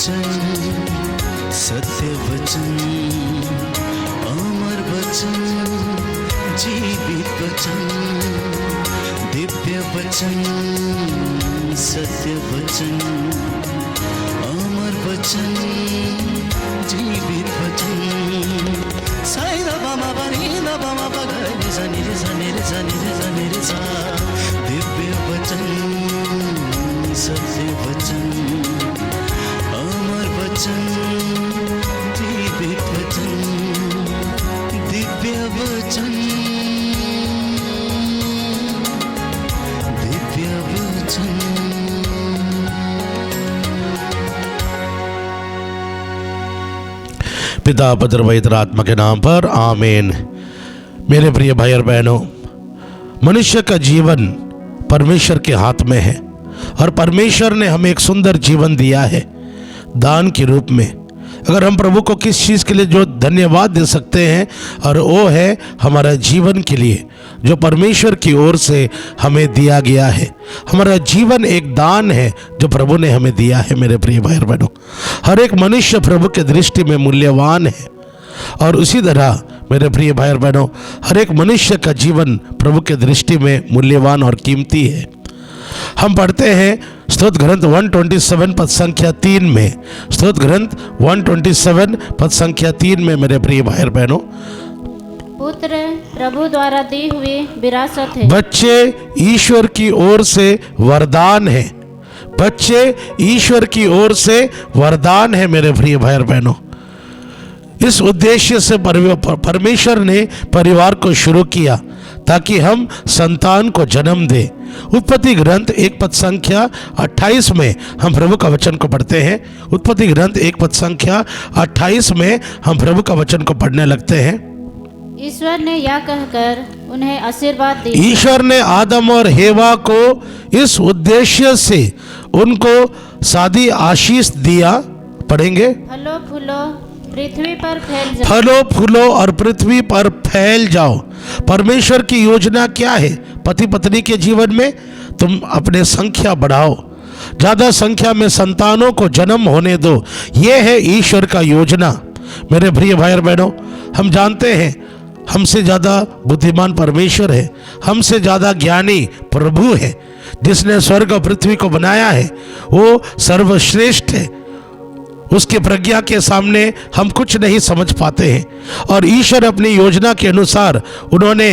वचन, सत्य वचन, अमर वचन, जीवित वचन, दिव्य वचन, सत्य वचन, अमर वचन, जीवित वचन। साई दा मा पा नी दा मा पा गा रे सा नी रे सा नी रे सा नी रे सा नी रे सा। दिव्य वचन, सत्य वचन, अमर वचन, जीवित वचन, दिव्य वचन, दिव्य वचन। पिता पुत्र पवित्र आत्मा के नाम पर आमीन। मेरे प्रिय भाई और बहनों, मनुष्य का जीवन परमेश्वर के हाथ में है और परमेश्वर ने हमें एक सुंदर जीवन दिया है दान के रूप में। अगर हम प्रभु को किस चीज़ के लिए जो धन्यवाद दे सकते हैं, और वो है हमारा जीवन के लिए जो परमेश्वर की ओर से हमें दिया गया है। हमारा जीवन एक दान है जो प्रभु ने हमें दिया है। मेरे प्रिय भाई और बहनों, हर एक मनुष्य प्रभु के दृष्टि में मूल्यवान है, और उसी तरह मेरे प्रिय भाई और बहनों, हर एक मनुष्य का जीवन प्रभु के दृष्टि में मूल्यवान और कीमती है। हम पढ़ते हैं स्तोत्र ग्रंथ 127 पद संख्या 3 में, स्तोत्र ग्रंथ 127 पद संख्या 3 में मेरे प्रिय भाई और बहनों, पुत्र प्रभु द्वारा दी हुई विरासत है। बच्चे ईश्वर की ओर से वरदान है। बच्चे ईश्वर की ओर से वरदान है मेरे प्रिय भाई और बहनों। इस उद्देश्य से परमेश्वर ने परिवार को शुरू किया ताकि हम संतान को जन्म दें। उत्पत्ति ग्रंथ 1 पद संख्या 28 में हम प्रभु का वचन को पढ़ते हैं। उत्पत्ति ग्रंथ 1 पद संख्या 28 में हम प्रभु का वचन को पढ़ने लगते हैं। ईश्वर ने यह कहकर उन्हें आशीर्वाद दी। ईश्वर ने आदम और हेवा को इस उद्देश्य से उनको सादी आशीष दिया। पढ़ेंगे, फलो फूलो पृथ्वी पर फैल जाओ। फलो फूलो और पृथ्वी पर फैल जाओ। परमेश्वर की योजना क्या है पति पत्नी के जीवन में? तुम अपने संख्या बढ़ाओ, ज्यादा संख्या में संतानों को जन्म होने दो। ये है ईश्वर का योजना। मेरे प्रिय भाई और बहनों, हम जानते हैं हमसे ज़्यादा बुद्धिमान परमेश्वर है, हमसे ज़्यादा ज्ञानी प्रभु है। जिसने स्वर्ग और पृथ्वी को बनाया है वो सर्वश्रेष्ठ है। उसके प्रज्ञा के सामने हम कुछ नहीं समझ पाते हैं। और ईश्वर अपनी योजना के अनुसार उन्होंने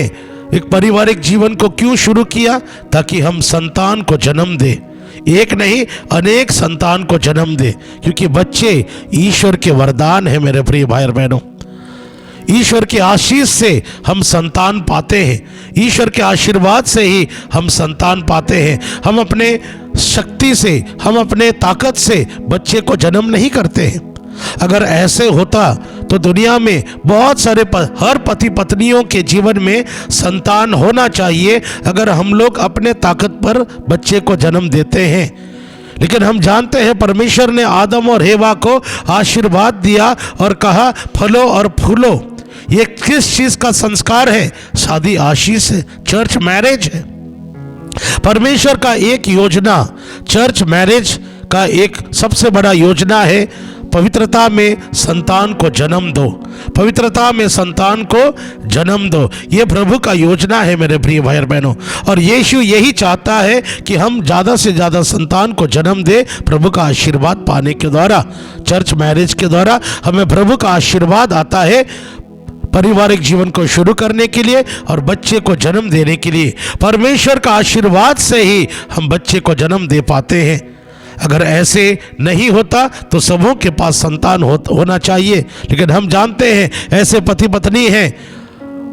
एक पारिवारिक जीवन को क्यों शुरू किया? ताकि हम संतान को जन्म दे, एक नहीं अनेक संतान को जन्म दे, क्योंकि बच्चे ईश्वर के वरदान है। मेरे प्रिय भाई और बहनों, ईश्वर के आशीष से हम संतान पाते हैं। ईश्वर के आशीर्वाद से ही हम संतान पाते हैं। हम अपने शक्ति से, हम अपने ताकत से बच्चे को जन्म नहीं करते हैं। अगर ऐसे होता तो दुनिया में बहुत सारे हर पति पत्नियों के जीवन में संतान होना चाहिए, अगर हम लोग अपने ताकत पर बच्चे को जन्म देते हैं। लेकिन हम जानते हैं परमेश्वर ने आदम और हेवा को आशीर्वाद दिया और कहा फलो और फूलो। ये किस चीज का संस्कार है? शादी आशीष है, चर्च मैरिज है। परमेश्वर का एक योजना, चर्च मैरिज का एक सबसे बड़ा योजना है, पवित्रता में संतान को जन्म दो, पवित्रता में संतान को जन्म दो। ये प्रभु का योजना है मेरे प्रिय भाई और बहनों। और यीशु यही चाहता है कि हम ज़्यादा से ज़्यादा संतान को जन्म दे प्रभु का आशीर्वाद पाने के द्वारा। चर्च मैरिज के द्वारा हमें प्रभु का आशीर्वाद आता है पारिवारिक जीवन को शुरू करने के लिए और बच्चे को जन्म देने के लिए। परमेश्वर का आशीर्वाद से ही हम बच्चे को जन्म दे पाते हैं। अगर ऐसे नहीं होता तो सबों के पास संतान होना चाहिए, लेकिन हम जानते हैं ऐसे पति पत्नी हैं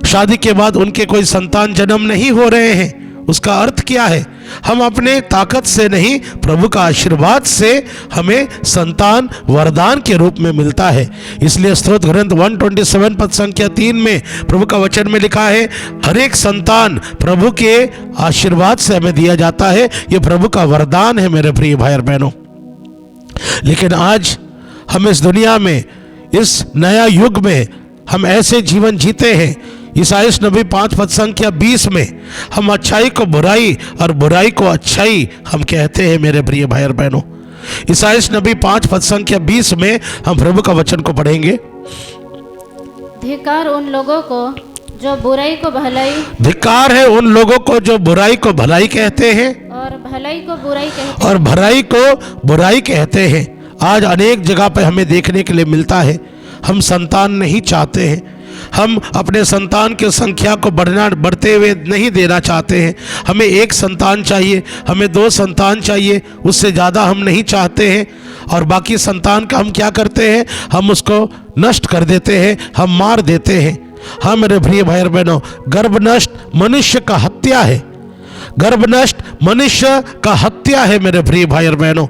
शादी के बाद उनके कोई संतान जन्म नहीं हो रहे हैं। उसका अर्थ क्या है? हम अपने ताकत से नहीं, प्रभु का आशीर्वाद से हमें संतान वरदान के रूप में मिलता है। इसलिए स्तोत्र ग्रंथ 127 पद संख्या 3 में प्रभु का वचन में लिखा है, हर एक संतान प्रभु के आशीर्वाद से हमें दिया जाता है। ये प्रभु का वरदान है मेरे प्रिय भाई और बहनों। लेकिन आज हम इस दुनिया में, इस नया युग में हम ऐसे जीवन जीते हैं। ईसाइस नबी 5 पद संख्या 20 में हम अच्छाई को बुराई और बुराई को अच्छाई हम कहते हैं मेरे प्रिय भाई और बहनों। ईसाइयाह नबी 5 पद संख्या 20 में हम प्रभु का वचन को पढ़ेंगे। धिक्कार उन लोगों को जो बुराई को भलाई धिक्कार है उन लोगों को जो बुराई को भलाई कहते हैं और भलाई को बुराई कहते और भलाई को बुराई कहते हैं। आज अनेक जगह पे हमें देखने के लिए मिलता है, हम संतान नहीं चाहते हैं, हम अपने संतान की संख्या को बढ़ते हुए नहीं देना चाहते हैं। हमें एक संतान चाहिए, हमें 2 संतान चाहिए, उससे ज़्यादा हम नहीं चाहते हैं। और बाकी संतान का हम क्या करते हैं, हम उसको नष्ट कर देते हैं, हम मार देते हैं। हाँ मेरे प्रिय भाई और बहनों, गर्भ नष्ट मनुष्य का हत्या है, गर्भ नष्ट मनुष्य का हत्या है मेरे प्रिय भाई और बहनों।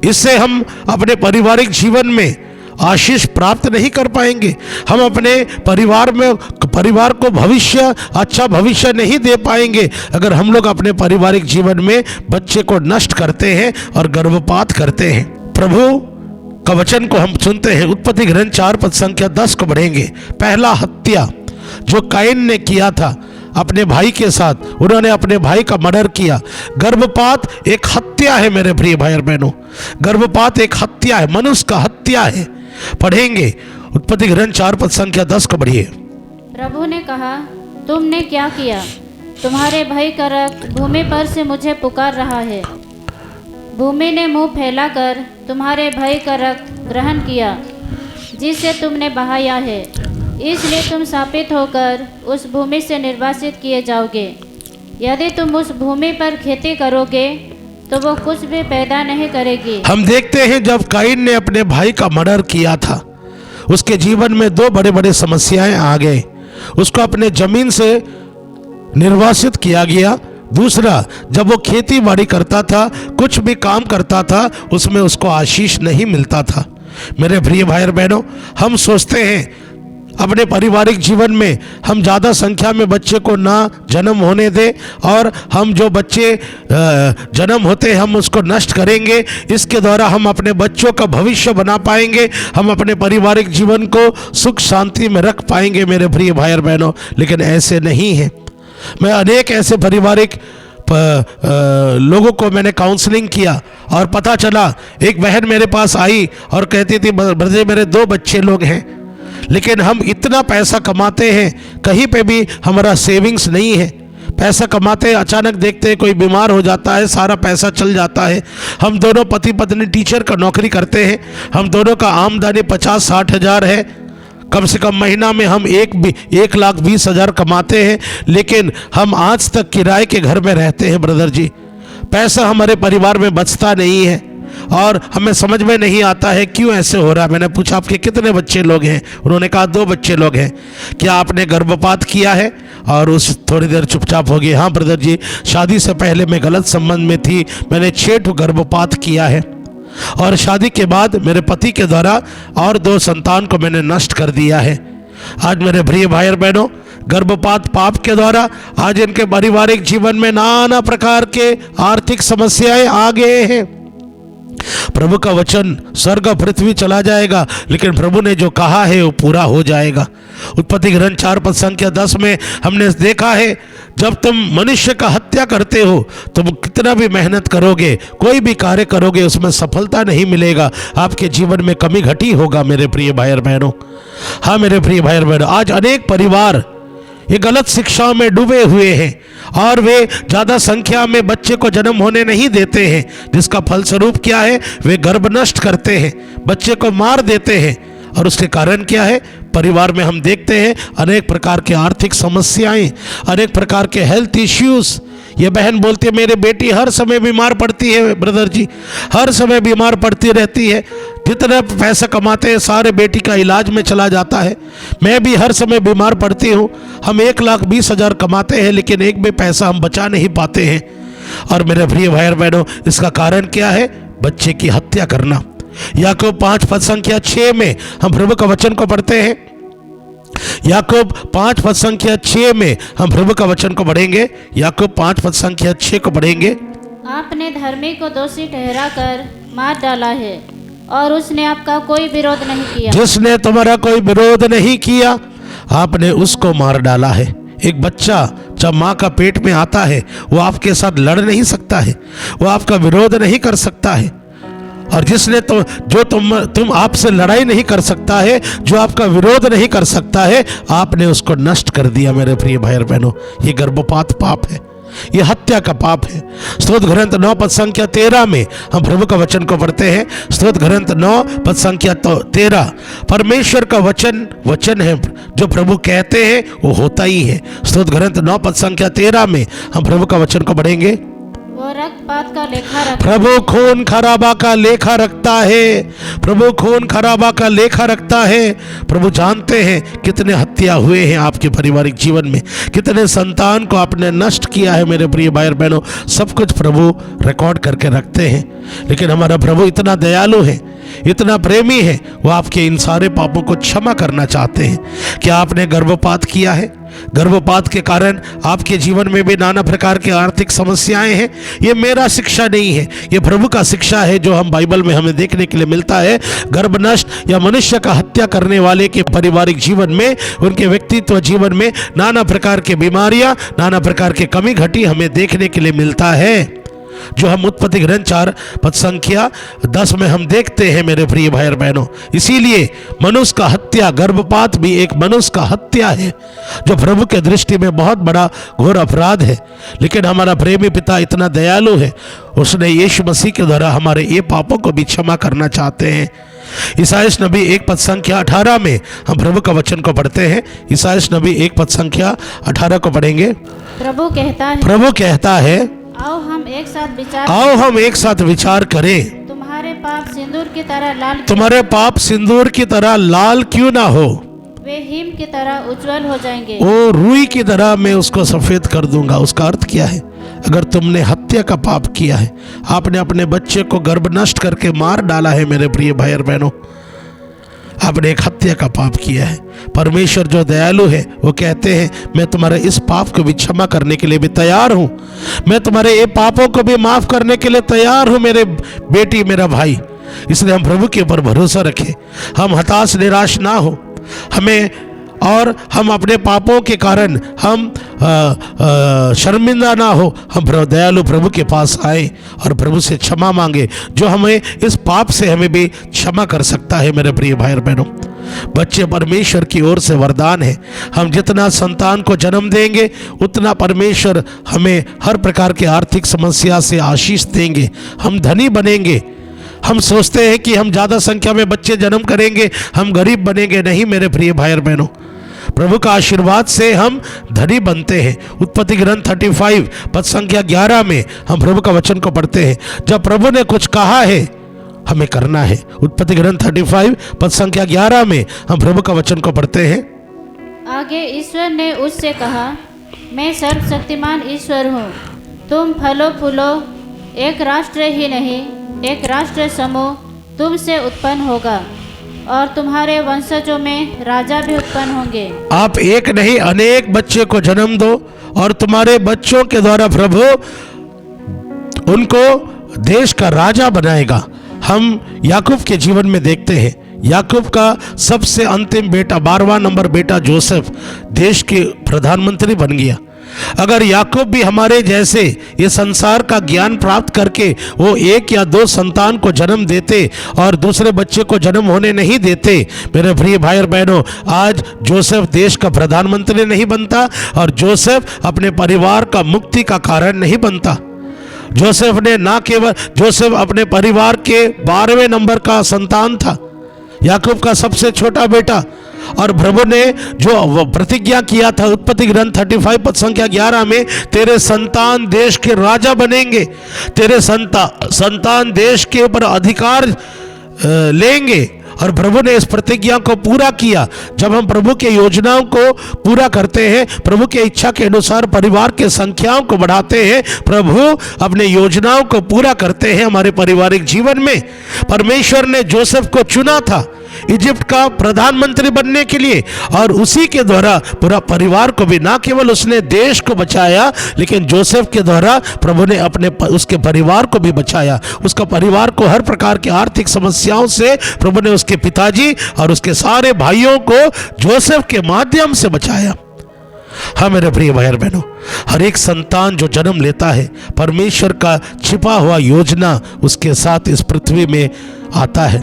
इससे हम अपने पारिवारिक जीवन में आशीष प्राप्त नहीं कर पाएंगे, हम अपने परिवार को भविष्य अच्छा भविष्य नहीं दे पाएंगे अगर हम लोग अपने पारिवारिक जीवन में बच्चे को नष्ट करते हैं और गर्भपात करते हैं। प्रभु का वचन को हम सुनते हैं, उत्पत्ति ग्रंथ 4 पद संख्या 10 को पढ़ेंगे। पहला हत्या जो कैन ने किया था अपने भाई के साथ, उन्होंने अपने भाई का मर्डर किया। गर्भपात एक हत्या है मेरे प्रिय भाई और बहनों, गर्भपात एक हत्या है, मनुष्य का हत्या है। पढ़ेंगे उत्पत्ति ग्रंथ 4 पद संख्या 10 को पढ़िए। प्रभु ने कहा, तुमने क्या किया? तुम्हारे भाई का रक्त भूमि पर से मुझे पुकार रहा है। भूमि ने मुंह फैलाकर तुम्हारे भाई का रक्त ग्रहण किया जिसे तुमने बहाया है, इसलिए तुम शापित होकर उस भूमि से निर्वासित किए जाओगे। यदि तुम उस भूमि पर खेती करोगे तो वो कुछ भी पैदा नहीं करेगी। हम देखते हैं जब काइन ने अपने भाई का मर्डर किया था, उसके जीवन में 2 बड़े बड़े समस्याएं आ गए। उसको अपने जमीन से निर्वासित किया गया। दूसरा, जब वो खेती बाड़ी करता था, कुछ भी काम करता था, उसमें उसको आशीष नहीं मिलता था। मेरे प्रिय भाई और बहनों, हम सोचते हैं अपने पारिवारिक जीवन में हम ज़्यादा संख्या में बच्चे को ना जन्म होने दें और हम जो बच्चे जन्म होते हैं हम उसको नष्ट करेंगे। इसके द्वारा हम अपने बच्चों का भविष्य बना पाएंगे, हम अपने पारिवारिक जीवन को सुख शांति में रख पाएंगे मेरे प्रिय भाई और बहनों। लेकिन ऐसे नहीं है। मैं अनेक ऐसे पारिवारिक लोगों को मैंने काउंसलिंग किया और पता चला, एक बहन मेरे पास आई और कहती थी, ब्रदर मेरे 2 बच्चे लोग हैं, लेकिन हम इतना पैसा कमाते हैं, कहीं पे भी हमारा सेविंग्स नहीं है। पैसा कमाते हैं, अचानक देखते हैं कोई बीमार हो जाता है, सारा पैसा चल जाता है। हम दोनों पति पत्नी टीचर का नौकरी करते हैं, हम दोनों का आमदनी 50-60 हज़ार है, कम से कम महीना में हम 1,20,000 कमाते हैं, लेकिन हम आज तक किराए के घर में रहते हैं। ब्रदर जी, पैसा हमारे परिवार में बचता नहीं है और हमें समझ में नहीं आता है क्यों ऐसे हो रहा है। मैंने पूछा आपके कितने बच्चे लोग हैं? उन्होंने कहा 2 बच्चे लोग हैं। क्या आपने गर्भपात किया है? और उस थोड़ी देर चुपचाप हो गई। हाँ ब्रदर जी, शादी से पहले मैं गलत संबंध में थी, मैंने 6 गर्भपात किया है और शादी के बाद मेरे पति के द्वारा और 2 संतान को मैंने नष्ट कर दिया है। आज मेरे प्रिय भाई और बहनों, गर्भपात पाप के द्वारा आज इनके पारिवारिक जीवन में नाना प्रकार के आर्थिक समस्याएं आ गए हैं। प्रभु का वचन स्वर्ग पृथ्वी चला जाएगा, लेकिन प्रभु ने जो कहा है वो पूरा हो जाएगा। उत्पत्ति ग्रंथ 4 पद संख्या 10 में हमने देखा है, जब तुम मनुष्य का हत्या करते हो, तुम कितना भी मेहनत करोगे, कोई भी कार्य करोगे, उसमें सफलता नहीं मिलेगा, आपके जीवन में कमी घटी होगा मेरे प्रिय भाई और बहनों। हाँ मेरे प्रिय भाई और बहनों, आज अनेक परिवार ये गलत शिक्षाओं में डूबे हुए हैं और वे ज़्यादा संख्या में बच्चे को जन्म होने नहीं देते हैं, जिसका फलस्वरूप क्या है, वे गर्भ नष्ट करते हैं, बच्चे को मार देते हैं। और उसके कारण क्या है, परिवार में हम देखते हैं अनेक प्रकार के आर्थिक समस्याएं, अनेक प्रकार के हेल्थ इश्यूज। ये बहन बोलती है मेरी बेटी हर समय बीमार पड़ती है, ब्रदर जी हर समय बीमार पड़ती रहती है, जितना पैसा कमाते हैं सारे बेटी का इलाज में चला जाता है। मैं भी हर समय बीमार पड़ती हूँ, हम 1,20,000 कमाते हैं, लेकिन एक भी पैसा हम बचा नहीं पाते हैं। और मेरे प्रिय भाई और बहनों, इसका कारण क्या है, बच्चे की हत्या करना। याकूब 5 पद संख्या 6 में हम प्रभु का वचन को पढ़ते हैं। याकूब 5 पद संख्या 6 में हम प्रभु का वचन को पढ़ेंगे। याकूब 5 पद संख्या 6 को पढ़ेंगे। आपने धर्मी को दोषी ठहराकर मार डाला है और उसने आपका कोई विरोध नहीं किया। जिसने तुम्हारा कोई विरोध नहीं किया, आपने उसको मार डाला है। एक बच्चा जब माँ का पेट में आता है, वो आपके साथ लड़ नहीं सकता है, वो आपका विरोध नहीं कर सकता है। और जिसने तो जो तुम आपसे लड़ाई नहीं कर सकता है, जो आपका विरोध नहीं कर सकता है, आपने उसको नष्ट कर दिया। मेरे प्रिय भाई और बहनों, ये गर्भपात पाप है, ये हत्या का पाप है। स्तोत्र ग्रंथ 9 पद संख्या 13 में हम प्रभु का वचन को पढ़ते हैं। स्तोत्र ग्रंथ 9 पद संख्या 13, परमेश्वर का वचन है, जो प्रभु कहते हैं वो होता ही है। स्तोत्र ग्रंथ 9 पद संख्या 13 में हम प्रभु का वचन को पढ़ेंगे। वो रक्तपात का लेखा रखता प्रभु खून खराबा का लेखा रखता है। प्रभु खून खराबा का लेखा रखता है। प्रभु जानते हैं कितने हत्या हुए हैं आपके पारिवारिक जीवन में, कितने संतान को आपने नष्ट किया है। मेरे प्रिय भाई और बहनों, सब कुछ प्रभु रिकॉर्ड करके रखते हैं। लेकिन हमारा प्रभु इतना दयालु है, इतना प्रेमी है, वो आपके इन सारे पापों को क्षमा करना चाहते हैं। क्या आपने गर्भपात किया है? गर्भपात के कारण आपके जीवन में भी नाना प्रकार की आर्थिक समस्याएं हैं। ये मेरा शिक्षा नहीं है, ये प्रभु का शिक्षा है, जो हम बाइबल में हमें देखने के लिए मिलता है। गर्भनष्ट या मनुष्य का हत्या करने वाले के पारिवारिक जीवन में, उनके व्यक्तित्व जीवन में नाना प्रकार की बीमारियां, नाना प्रकार की कमी घटी हमें देखने के लिए मिलता है, जो हम उत्पत्ति ग्रंथ 4 पद संख्या 10 में हम देखते हैं। मेरे प्रिय भाई और बहनों, इसीलिए मनुष्य का हत्या, गर्भपात भी एक मनुष्य का हत्या है, जो प्रभु के दृष्टि में बहुत बड़ा घोर अपराध है। लेकिन हमारा प्रेमी पिता इतना दयालु है, उसने यीशु मसीह के द्वारा हमारे ये पापों को भी क्षमा करना चाहते हैं। ईसायास नबी 1 पद संख्या 18 में हम प्रभु का वचन को पढ़ते हैं। ईसायास नबी 1 पद संख्या 18 को पढ़ेंगे। प्रभु कहता है, आओ हम एक साथ विचार करें। तुम्हारे पाप सिंदूर की तरह लाल, तुम्हारे पाप सिंदूर की तरह लाल क्यों ना हो, वे हिम की तरह उज्जवल हो जाएंगे। ओ रुई की तरह मैं उसको सफेद कर दूंगा। उसका अर्थ क्या है? अगर तुमने हत्या का पाप किया है, आपने अपने बच्चे को गर्भ नष्ट करके मार डाला है, मेरे प्रिय भाई और बहनों, आपने एक हत्या का पाप किया है। परमेश्वर जो दयालु है, वो कहते हैं मैं तुम्हारे इस पाप को भी क्षमा करने के लिए भी तैयार हूँ, मैं तुम्हारे ये पापों को भी माफ करने के लिए तैयार हूँ, मेरे बेटी, मेरा भाई। इसलिए हम प्रभु के ऊपर भरोसा रखें, हम हताश निराश ना हो, और हम अपने पापों के कारण हम शर्मिंदा ना हो। हम दयालु प्रभु के पास आए और प्रभु से क्षमा मांगे, जो हमें इस पाप से हमें भी क्षमा कर सकता है। मेरे प्रिय भाई और बहनों, बच्चे परमेश्वर की ओर से वरदान है। हम जितना संतान को जन्म देंगे, उतना परमेश्वर हमें हर प्रकार के आर्थिक समस्या से आशीष देंगे, हम धनी बनेंगे। हम सोचते हैं कि हम ज़्यादा संख्या में बच्चे जन्म करेंगे, हम गरीब बनेंगे। नहीं मेरे प्रिय भाई और बहनों, प्रभु का आशीर्वाद से हम धनी बनते हैं। उत्पत्ति ग्रंथ 35 पद संख्या 11 में हम प्रभु का वचन को पढ़ते हैं। जब प्रभु ने कुछ कहा है, हमें करना है। उत्पत्ति ग्रंथ 35 पद संख्या 11 में हम प्रभु का वचन को पढ़ते हैं। आगे ईश्वर ने उससे कहा, मैं सर्वशक्तिमान ईश्वर हूँ, तुम फलो फूलो, एक राष्ट्र ही नहीं एक राष्ट्र समूह तुमसे उत्पन्न होगा, और तुम्हारे वंशजों में राजा भी उत्पन्न होंगे। आप एक नहीं अनेक बच्चे को जन्म दो, और तुम्हारे बच्चों के द्वारा प्रभु उनको देश का राजा बनाएगा। हम याकूब के जीवन में देखते हैं, याकूब का सबसे अंतिम बेटा, 12वां नंबर बेटा जोसेफ देश के प्रधानमंत्री बन गया। अगर याकूब भी हमारे जैसे ये संसार का ज्ञान प्राप्त करके वो 1 या 2 संतान को जन्म देते और दूसरे बच्चे को जन्म होने नहीं देते, मेरे प्रिय भाई और बहनों, आज जोसेफ देश का प्रधानमंत्री नहीं बनता, और जोसेफ अपने परिवार का मुक्ति का कारण नहीं बनता। जोसेफ अपने परिवार के 12वें नंबर का संतान था, याकूब का सबसे छोटा बेटा। और प्रभु ने जो प्रतिज्ञा किया था उत्पत्ति ग्रंथ 35 पद संख्या 11 में, तेरे संतान देश के राजा बनेंगे, तेरे संतान देश के ऊपर अधिकार लेंगे। और प्रभु ने इस प्रतिज्ञा को पूरा किया। जब हम प्रभु के योजनाओं को पूरा करते हैं, प्रभु के इच्छा के अनुसार परिवार के संख्याओं को बढ़ाते हैं, प्रभु अपने योजनाओं को पूरा करते हैं हमारे पारिवारिक जीवन में। परमेश्वर ने जोसेफ को चुना था इजिप्ट का प्रधानमंत्री बनने के लिए, और उसी के द्वारा पूरा परिवार को भी, ना केवल उसने देश को बचाया, लेकिन जोसेफ के द्वारा प्रभु ने उसके परिवार को भी बचाया। उसका परिवार को हर प्रकार की आर्थिक समस्याओं से प्रभु ने उसके पिताजी और उसके सारे भाइयों को जोसेफ के माध्यम से बचाया। हाँ मेरे प्रिय भाई और बहनों, हर एक संतान जो जन्म लेता है, परमेश्वर का छिपा हुआ योजना उसके साथ इस पृथ्वी में आता है।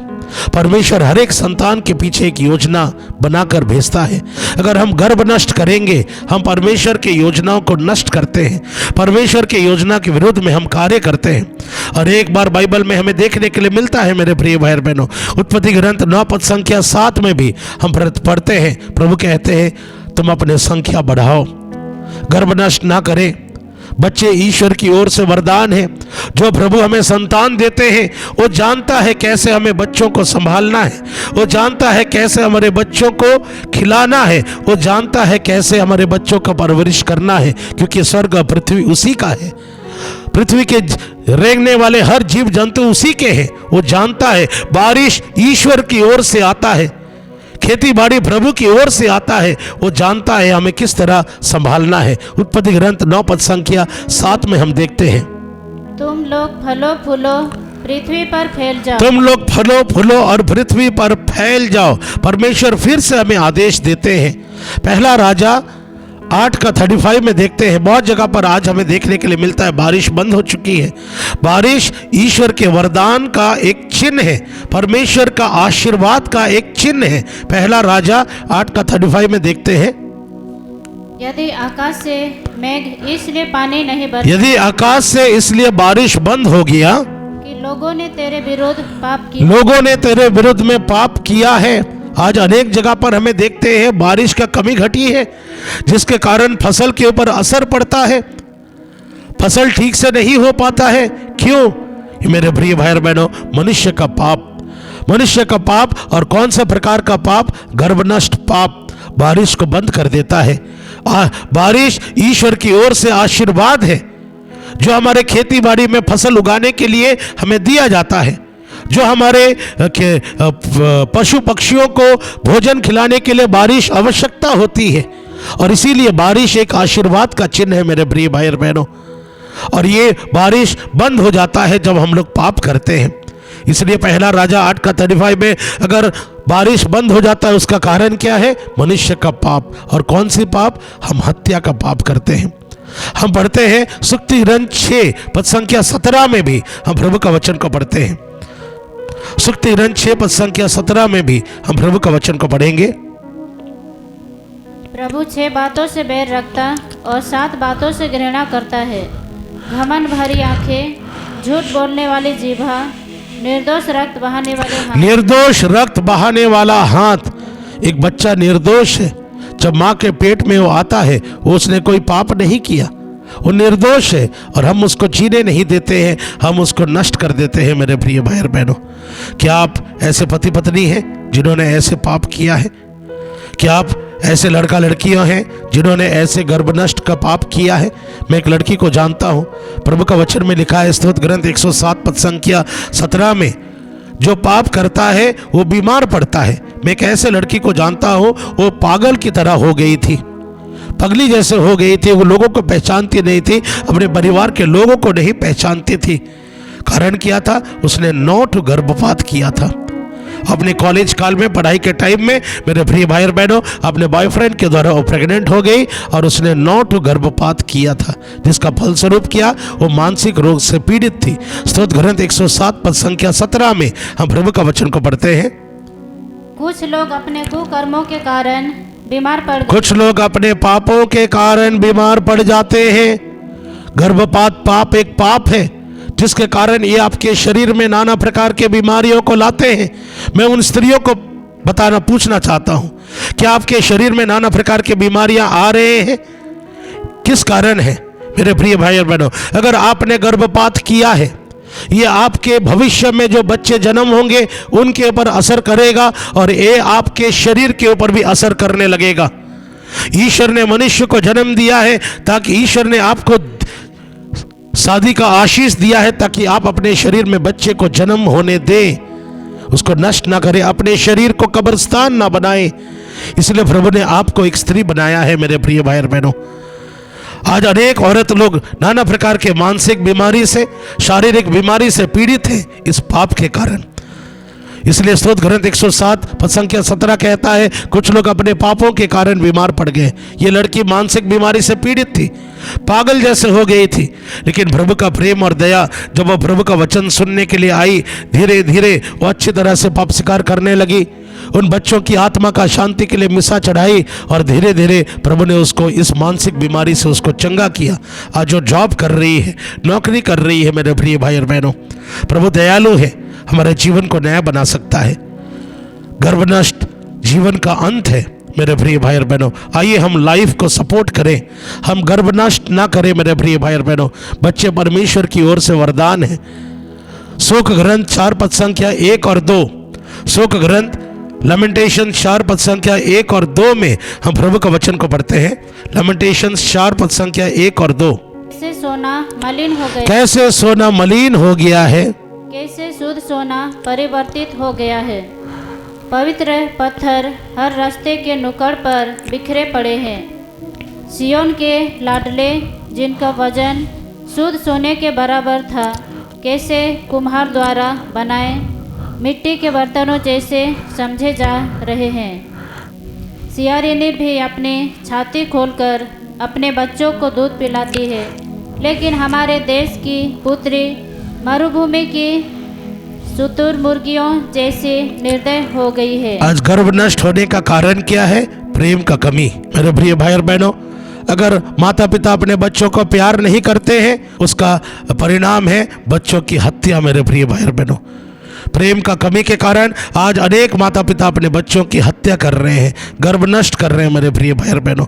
परमेश्वर हर एक संतान के पीछे एक योजना बनाकर भेजता है। अगर हम गर्भ नष्ट करेंगे, हम परमेश्वर के योजनाओं को नष्ट करते हैं, परमेश्वर के योजना के विरुद्ध में हम कार्य करते हैं। और एक बार बाइबल में हमें देखने के लिए मिलता है मेरे प्रिय भाई और बहनों, उत्पत्ति ग्रंथ 9 पद संख्या 7 में भी हम पढ़ते हैं, प्रभु कहते हैं तुम अपने संख्या बढ़ाओ, गर्भ नष्ट ना करें। बच्चे ईश्वर की ओर से वरदान है। जो प्रभु हमें संतान देते हैं, वो जानता है कैसे हमें बच्चों को संभालना है, वो जानता है कैसे हमारे बच्चों को खिलाना है, वो जानता है कैसे हमारे बच्चों का परवरिश करना है, क्योंकि स्वर्ग और पृथ्वी उसी का है। पृथ्वी के रेंगने वाले हर जीव जंतु उसी के हैं। वो जानता है बारिश ईश्वर की ओर से आता है, खेती बाड़ी प्रभु की ओर से आता है। वो जानता है हमें किस तरह संभालना है। उत्पत्ति ग्रंथ 9 पद संख्या 7 में हम देखते हैं, तुम लोग फलो फूलो पृथ्वी पर फैल जाओ। तुम लोग फलो फूलो और पृथ्वी पर फैल जाओ। परमेश्वर फिर से हमें आदेश देते हैं। पहला राजा 8 का 35 में देखते हैं, बहुत जगह पर आज हमें देखने के लिए मिलता है बारिश बंद हो चुकी है। बारिश ईश्वर के वरदान का एक चिन्ह है, परमेश्वर का आशीर्वाद का एक चिन्ह है। पहला राजा 8 का 35 में देखते हैं, यदि आकाश से मेघ इसलिए पानी नहीं बरसा, यदि आकाश से इसलिए बारिश बंद हो गया कि लोगों ने तेरे विरुद्ध पाप किया, लोगों ने तेरे विरुद्ध में पाप किया है। आज अनेक जगह पर हमें देखते हैं बारिश का कमी घटी है, जिसके कारण फसल के ऊपर असर पड़ता है, फसल ठीक से नहीं हो पाता है। क्यों? ये मेरे प्रिय भाई और बहनों, मनुष्य का पाप, मनुष्य का पाप। और कौन सा प्रकार का पाप? गर्भनष्ट पाप बारिश को बंद कर देता है। बारिश ईश्वर की ओर से आशीर्वाद है, जो हमारे खेती बाड़ी में फसल उगाने के लिए हमें दिया जाता है, जो हमारे पशु पक्षियों को भोजन खिलाने के लिए बारिश आवश्यकता होती है। और इसीलिए बारिश एक आशीर्वाद का चिन्ह है मेरे प्रिय भाई और बहनों। और ये बारिश बंद हो जाता है जब हम लोग पाप करते हैं। इसलिए पहला राजा 8 का 35 में अगर बारिश बंद हो जाता है, उसका कारण क्या है? मनुष्य का पाप। और कौन सी पाप? हम हत्या का पाप करते हैं। हम पढ़ते हैं सुक्ति ग्रंथ 6 पद संख्या 17 में भी हम प्रभु का वचन को पढ़ते हैं। सुक्ति ग्रंथ 6 पद संख्या 17 में भी हम प्रभु का वचन को पढ़ेंगे। प्रभु 6 बातों से बैर रखता और 7 बातों से घृणा करता है, घमंड भरी आंखें, झूठ बोलने वाली जीभा, निर्दोष रक्त बहाने वाले हाथ। निर्दोष रक्त बहाने वाला हाथ। एक बच्चा निर्दोष है, जब माँ के पेट में वो आता है, उसने कोई पाप नहीं किया, वो निर्दोष है, और हम उसको जीने नहीं देते हैं, हम उसको नष्ट कर देते हैं मेरे प्रिय भाई और बहनों। क्या आप ऐसे पति पत्नी हैं जिन्होंने ऐसे पाप किया है? क्या आप ऐसे लड़का लड़कियां हैं जिन्होंने ऐसे गर्भनष्ट का पाप किया है? मैं एक लड़की को जानता हूं, प्रभु का वचन में लिखा है स्तोत्र ग्रंथ 107 पद संख्या 17 में, जो पाप करता है वो बीमार पड़ता है। मैं एक ऐसे लड़की को जानता हूं, वो पागल की तरह हो गई थी, पगली जैसे हो गई थी, वो लोगों को पहचानती नहीं थी, अपने परिवार के लोगों को नहीं पहचानती थी। कारण क्या था? उसने 9 गर्भपात किया था अपने कॉलेज काल में, पढ़ाई के टाइम में। मेरे प्रिय भाई और बहनों, अपने बॉयफ्रेंड के द्वारा वो प्रेग्नेंट हो गई और उसने 9 गर्भपात किया था, जिसका फलस्वरूप क्या? वो मानसिक रोग से पीड़ित थी। स्तोत्र ग्रंथ 107 पद संख्या 17 में हम प्रभु का वचन को पढ़ते हैं। कुछ लोग अपने कुकर्मों के कारण बीमार पड़ कुछ लोग अपने पापों के कारण बीमार पड़ जाते हैं। गर्भपात पाप एक पाप है, जिसके कारण ये आपके शरीर में नाना प्रकार के बीमारियों को लाते हैं। मैं उन स्त्रियों को पूछना चाहता हूं, क्या आपके शरीर में नाना प्रकार के बीमारियां आ रहे हैं? किस कारण है? मेरे प्रिय भाई और बहनों, अगर आपने गर्भपात किया है, ये आपके भविष्य में जो बच्चे जन्म होंगे उनके ऊपर असर करेगा, और ये आपके शरीर के ऊपर भी असर करने लगेगा। ईश्वर ने मनुष्य को जन्म दिया है ताकि ईश्वर ने आपको शादी का आशीष दिया है, ताकि आप अपने शरीर में बच्चे को जन्म होने दें, उसको नष्ट ना करें, अपने शरीर को कब्रिस्तान ना बनाएं। इसलिए प्रभु ने आपको एक स्त्री बनाया है मेरे प्रिय भाई और बहनों। आज अनेक औरत लोग नाना प्रकार के मानसिक बीमारी से, शारीरिक बीमारी से पीड़ित हैं, इस पाप के कारण। इसलिए स्तोत्र ग्रंथ 107 पद संख्या 17 कहता है, कुछ लोग अपने पापों के कारण बीमार पड़ गए। ये लड़की मानसिक बीमारी से पीड़ित थी, पागल जैसे हो गई थी, लेकिन प्रभु का प्रेम और दया, जब वो प्रभु का वचन सुनने के लिए आई, धीरे धीरे वो अच्छी तरह से पाप स्वीकार करने लगी। उन बच्चों की आत्मा का शांति के लिए मिसा चढ़ाई और धीरे धीरे प्रभु ने उसको इस मानसिक बीमारी से उसको चंगा किया। आज जो जॉब कर रही है, नौकरी कर रही है, मेरे प्रिय भाई और बहनों, प्रभु दयालु है, हमारे जीवन को नया बना सकता है। गर्भनष्ट जीवन का अंत है मेरे प्रिय भाई और बहनों। आइए हम लाइफ को सपोर्ट करें, हम गर्भनष्ट ना करें मेरे प्रिय भाई और बहनों। बच्चे परमेश्वर की ओर से वरदान है। शोक ग्रंथ 4 पद संख्या 1 और 2, शोक ग्रंथ लमेंटेशन 4 पद संख्या 1 और 2 में हम प्रभु का वचन को पढ़ते हैं। लमेंटेशन 4 पद संख्या 1 और 2। कैसे सोना मलिन हो गया, कैसे सोना मलिन हो गया है, कैसे शुद्ध सोना परिवर्तित हो गया है। पवित्र पत्थर हर रास्ते के नुक्कड़ पर बिखरे पड़े हैं। सियोन के लाडले, जिनका वजन शुद्ध सोने के बराबर था, कैसे कुम्हार द्वारा बनाए मिट्टी के बर्तनों जैसे समझे जा रहे हैं। सियारिनी भी अपनी छाती खोलकर अपने बच्चों को दूध पिलाती है, लेकिन हमारे देश की पुत्री मरुभूमि की शुतुरमुर्गियों जैसी निर्दय हो गई है। आज गर्भ नष्ट होने का कारण क्या है? प्रेम का कमी। मेरे प्रिय भाई और बहनों, अगर माता पिता अपने बच्चों को प्यार नहीं करते हैं, उसका परिणाम है बच्चों की हत्या। मेरे प्रिय भाई और बहनों, प्रेम का कमी के कारण आज अनेक माता पिता अपने बच्चों की हत्या कर रहे हैं, गर्भ नष्ट कर रहे हैं। मेरे प्रिय भाई और बहनों,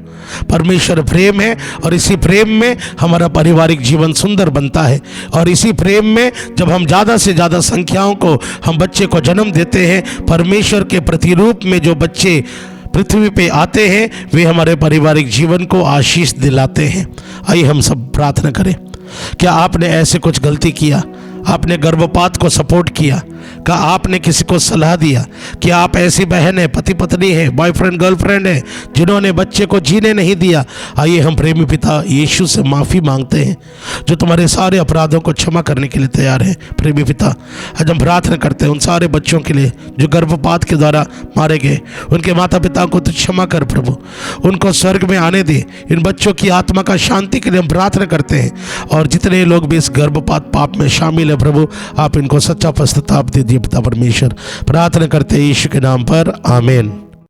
परमेश्वर प्रेम है और इसी प्रेम में हमारा पारिवारिक जीवन सुंदर बनता है। और इसी प्रेम में जब हम ज़्यादा से ज़्यादा संख्याओं को हम बच्चे को जन्म देते हैं, परमेश्वर के प्रतिरूप में जो बच्चे पृथ्वी पे आते हैं, वे हमारे पारिवारिक जीवन को आशीष दिलाते हैं। आइए हम सब प्रार्थना करें। क्या आपने ऐसे कुछ गलती किया? आपने गर्भपात को सपोर्ट किया? क्या आपने किसी को सलाह दिया? क्या आप ऐसी बहन है, पति पत्नी है, बॉयफ्रेंड गर्लफ्रेंड है, जिन्होंने बच्चे को जीने नहीं दिया? आइए हम प्रेमी पिता यीशु से माफ़ी मांगते हैं, जो तुम्हारे सारे अपराधों को क्षमा करने के लिए तैयार है। प्रेमी पिता, आज हम प्रार्थना करते हैं उन सारे बच्चों के लिए जो गर्भपात के द्वारा मारे गए, उनके माता पिता को तो क्षमा कर प्रभु, उनको स्वर्ग में आने दे। इन बच्चों की आत्मा का शांति के लिए हम प्रार्थना करते हैं। और जितने लोग भी इस गर्भपात पाप में शामिल है प्रभु, आप इनको सच्चा पश्चाताप दे दिए पिता परमेश्वर। प्रार्थना करते हैं यीशु के नाम पर, आमीन।